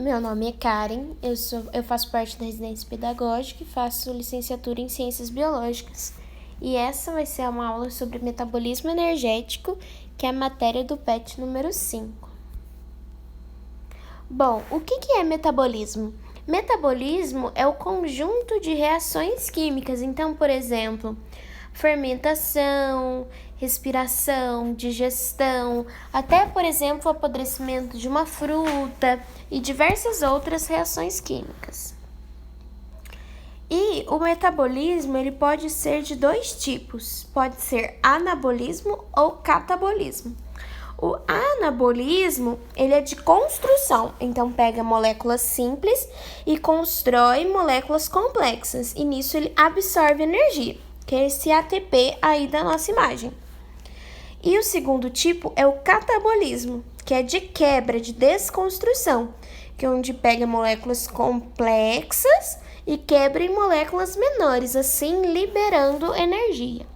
meu nome é Karen, eu faço parte da residência pedagógica e faço licenciatura em Ciências Biológicas. E essa vai ser uma aula sobre metabolismo energético, que é a matéria do PET número 5. Bom, o que é metabolismo? Metabolismo é o conjunto de reações químicas. Então, por exemplo, fermentação, respiração, digestão, até, por exemplo, o apodrecimento de uma fruta e diversas outras reações químicas. E o metabolismo ele pode ser de dois tipos, pode ser anabolismo ou catabolismo. O anabolismo, ele é de construção, então pega moléculas simples e constrói moléculas complexas, e nisso ele absorve energia, que é esse ATP aí da nossa imagem. E o segundo tipo é o catabolismo, que é de quebra, de desconstrução, que é onde pega moléculas complexas e quebra em moléculas menores, assim liberando energia.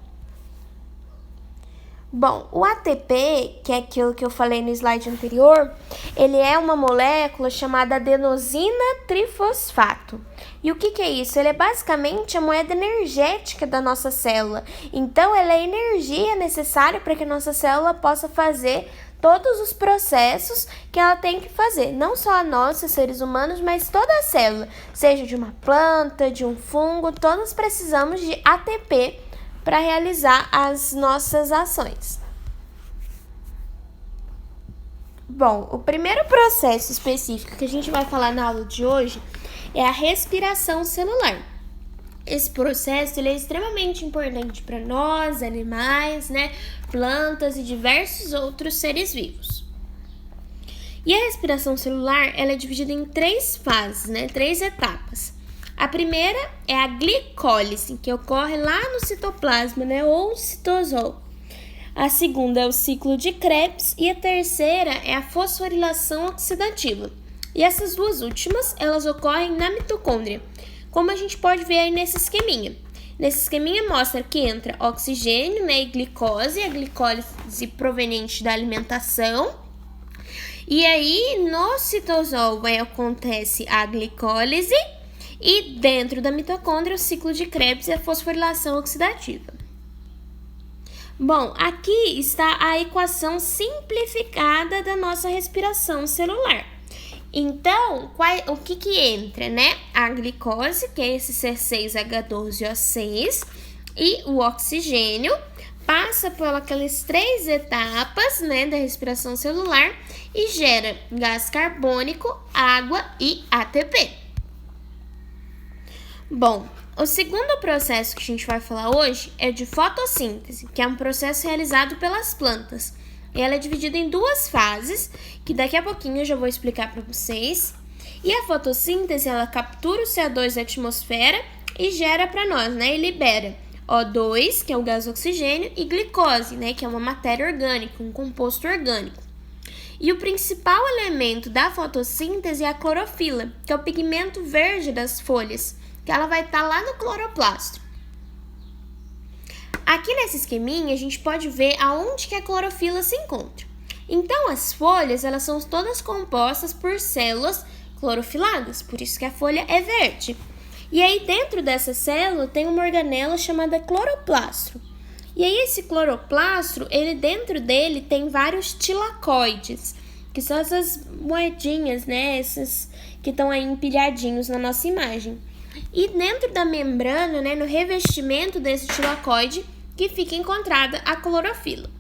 Bom, o ATP, que é aquilo que eu falei no slide anterior, ele é uma molécula chamada adenosina trifosfato. E o que é isso? Ele é basicamente a moeda energética da nossa célula. Então, ela é a energia necessária para que a nossa célula possa fazer todos os processos que ela tem que fazer. Não só a nós, seres humanos, mas toda a célula. Seja de uma planta, de um fungo, todos precisamos de ATP para realizar as nossas ações. Bom, o primeiro processo específico que a gente vai falar na aula de hoje é a respiração celular. Esse processo ele é extremamente importante para nós, animais, plantas e diversos outros seres vivos. E a respiração celular ela é dividida em três fases, três etapas. A primeira é a glicólise, que ocorre lá no citoplasma, ou citosol. A segunda é o ciclo de Krebs e a terceira é a fosforilação oxidativa. E essas duas últimas, elas ocorrem na mitocôndria, como a gente pode ver aí nesse esqueminha. Nesse esqueminha mostra que entra oxigênio, e glicose, a glicólise proveniente da alimentação. E aí, no citosol acontece a glicólise, e dentro da mitocôndria, o ciclo de Krebs e a fosforilação oxidativa. Bom, aqui está a equação simplificada da nossa respiração celular. Então, o que entra, A glicose, que é esse C6H12O6, e o oxigênio passa por aquelas três etapas, da respiração celular e gera gás carbônico, água e ATP. Bom, o segundo processo que a gente vai falar hoje é de fotossíntese, que é um processo realizado pelas plantas. Ela é dividida em duas fases, que daqui a pouquinho eu já vou explicar para vocês. E a fotossíntese, ela captura o CO2 da atmosfera e gera para nós, e libera O2, que é o gás oxigênio, e glicose, que é uma matéria orgânica, um composto orgânico. E o principal elemento da fotossíntese é a clorofila, que é o pigmento verde das folhas, que ela vai estar lá no cloroplasto. Aqui nesse esqueminha, a gente pode ver aonde que a clorofila se encontra. Então, as folhas, elas são todas compostas por células clorofiladas, por isso que a folha é verde. E aí, dentro dessa célula, tem uma organela chamada cloroplasto. E aí, esse cloroplasto, dentro dele tem vários tilacoides, que são essas moedinhas, esses que estão aí empilhadinhos na nossa imagem. E dentro da membrana, no revestimento desse tilacoide, que fica encontrada a clorofila.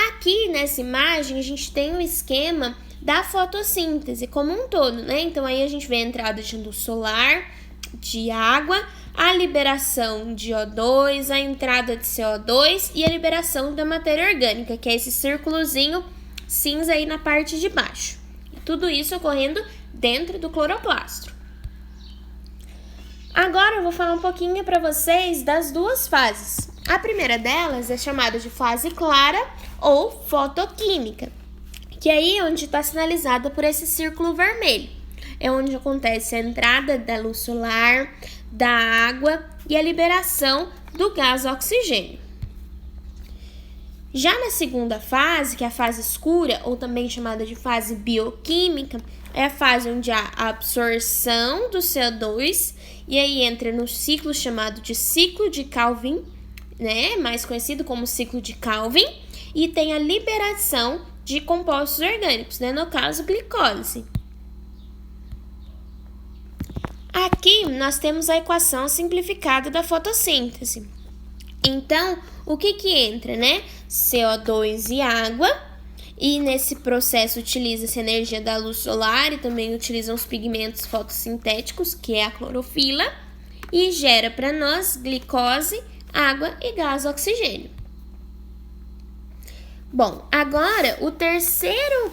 Aqui nessa imagem, a gente tem o esquema da fotossíntese como um todo, Então aí a gente vê a entrada de luz solar, de água, a liberação de O2, a entrada de CO2 e a liberação da matéria orgânica, que é esse círculozinho cinza aí na parte de baixo. E tudo isso ocorrendo dentro do cloroplasto. Agora eu vou falar um pouquinho para vocês das duas fases. A primeira delas é chamada de fase clara ou fotoquímica, que aí é onde está sinalizada por esse círculo vermelho. É onde acontece a entrada da luz solar, da água e a liberação do gás oxigênio. Já na segunda fase, que é a fase escura, ou também chamada de fase bioquímica, é a fase onde há a absorção do CO2, e aí entra no ciclo chamado de ciclo de Calvin, né, mais conhecido como ciclo de Calvin, e tem a liberação de compostos orgânicos, né, no caso, glicólise. Aqui nós temos a equação simplificada da fotossíntese. Então, o que entra, né? CO2 e água, e nesse processo utiliza-se a energia da luz solar e também utilizam os pigmentos fotossintéticos, que é a clorofila, e gera para nós glicose, água e gás oxigênio. Bom, agora o terceiro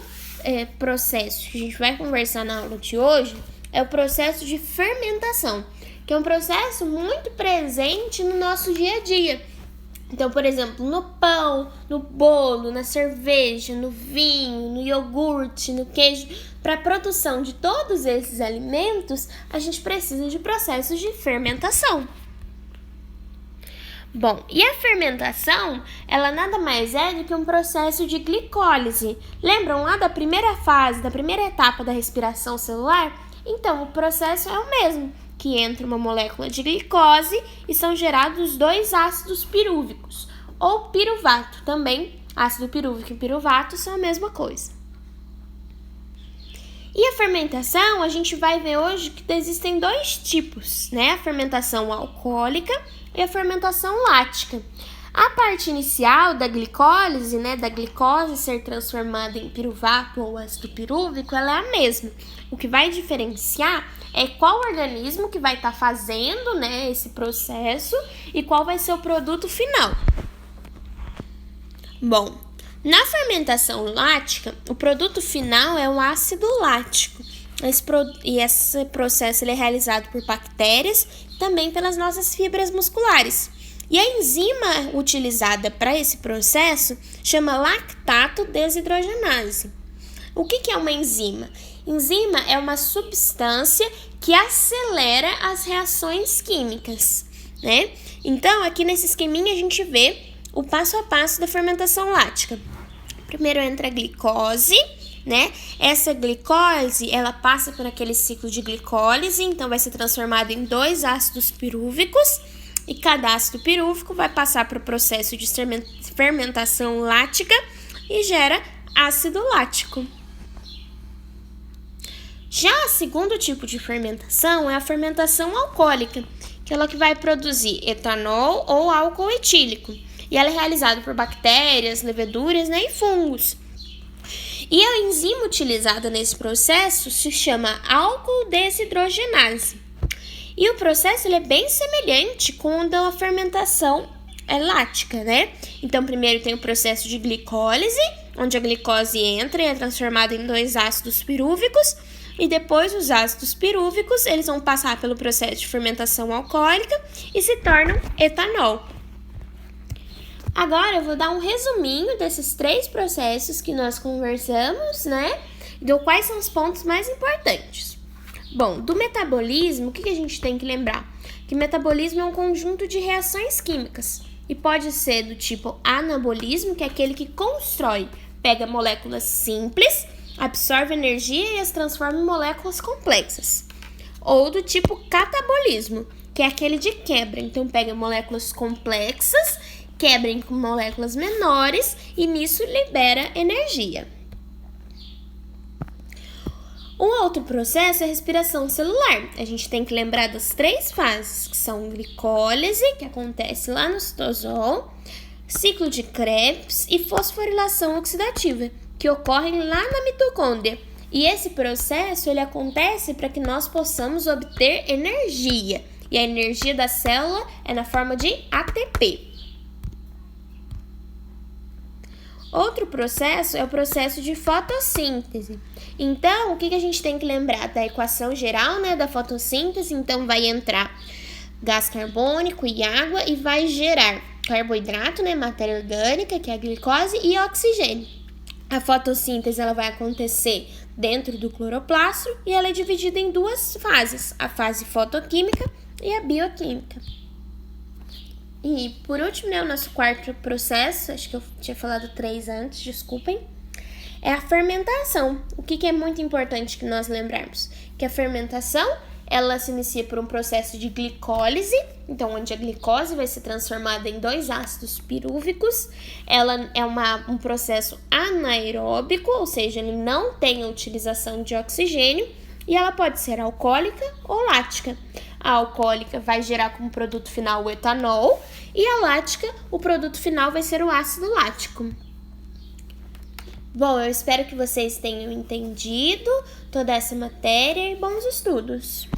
processo que a gente vai conversar na aula de hoje é o processo de fermentação, que é um processo muito presente no nosso dia a dia. Então, por exemplo, no pão, no bolo, na cerveja, no vinho, no iogurte, no queijo, para a produção de todos esses alimentos, a gente precisa de processos de fermentação. Bom, e a fermentação, ela nada mais é do que um processo de glicólise. Lembram lá da primeira fase, da primeira etapa da respiração celular? Então, o processo é o mesmo, que entra uma molécula de glicose e são gerados 2 ácidos pirúvicos, ou piruvato também. Ácido pirúvico e piruvato são a mesma coisa. E a fermentação, a gente vai ver hoje que existem 2 tipos, né? A fermentação alcoólica e a fermentação lática. A parte inicial da glicólise, né, da glicose ser transformada em piruvato ou ácido pirúvico, ela é a mesma. O que vai diferenciar é qual organismo que vai estar fazendo, né, esse processo e qual vai ser o produto final. Bom, na fermentação lática, o produto final é o ácido lático. Esse processo ele é realizado por bactérias e também pelas nossas fibras musculares. E a enzima utilizada para esse processo chama lactato desidrogenase. O que é uma enzima? Enzima é uma substância que acelera as reações químicas, né? Então, aqui nesse esqueminha a gente vê o passo a passo da fermentação lática. Primeiro entra a glicose, né? Essa glicose, ela passa por aquele ciclo de glicólise, então vai ser transformada em 2 ácidos pirúvicos, e cada ácido pirúvico vai passar para o processo de fermentação lática e gera ácido lático. Já o segundo tipo de fermentação é a fermentação alcoólica, que ela que vai produzir etanol ou álcool etílico. E ela é realizada por bactérias, leveduras, né, e fungos. E a enzima utilizada nesse processo se chama álcool desidrogenase. E o processo ele é bem semelhante com o da fermentação lática, né? Então, primeiro tem o processo de glicólise, onde a glicose entra e é transformada em 2 ácidos pirúvicos, e depois os ácidos pirúvicos eles vão passar pelo processo de fermentação alcoólica e se tornam etanol. Agora eu vou dar um resuminho desses 3 processos que nós conversamos, né? E quais são os pontos mais importantes. Bom, do metabolismo, o que a gente tem que lembrar? Que metabolismo é um conjunto de reações químicas e pode ser do tipo anabolismo, que é aquele que constrói, pega moléculas simples, absorve energia e as transforma em moléculas complexas. Ou do tipo catabolismo, que é aquele de quebra, então pega moléculas complexas, quebra em moléculas menores e nisso libera energia. Um outro processo é a respiração celular. A gente tem que lembrar das 3 fases, que são glicólise, que acontece lá no citosol, ciclo de Krebs e fosforilação oxidativa, que ocorrem lá na mitocôndria. E esse processo ele acontece para que nós possamos obter energia. E a energia da célula é na forma de ATP. Outro processo é o processo de fotossíntese. Então, o que a gente tem que lembrar? Da equação geral, né, da fotossíntese, então vai entrar gás carbônico e água e vai gerar carboidrato, né, matéria orgânica, que é a glicose, e oxigênio. A fotossíntese ela vai acontecer dentro do cloroplasto e ela é dividida em 2 fases, a fase fotoquímica e a bioquímica. E por último, né, o nosso quarto processo, acho que eu tinha falado 3 antes, desculpem, é a fermentação. O que é muito importante que nós lembrarmos? Que a fermentação, ela se inicia por um processo de glicólise, então onde a glicose vai ser transformada em 2 ácidos pirúvicos. Ela é um processo anaeróbico, ou seja, ele não tem a utilização de oxigênio, e ela pode ser alcoólica ou lática. A alcoólica vai gerar como produto final o etanol, e a lática, o produto final vai ser o ácido lático. Bom, eu espero que vocês tenham entendido toda essa matéria e bons estudos!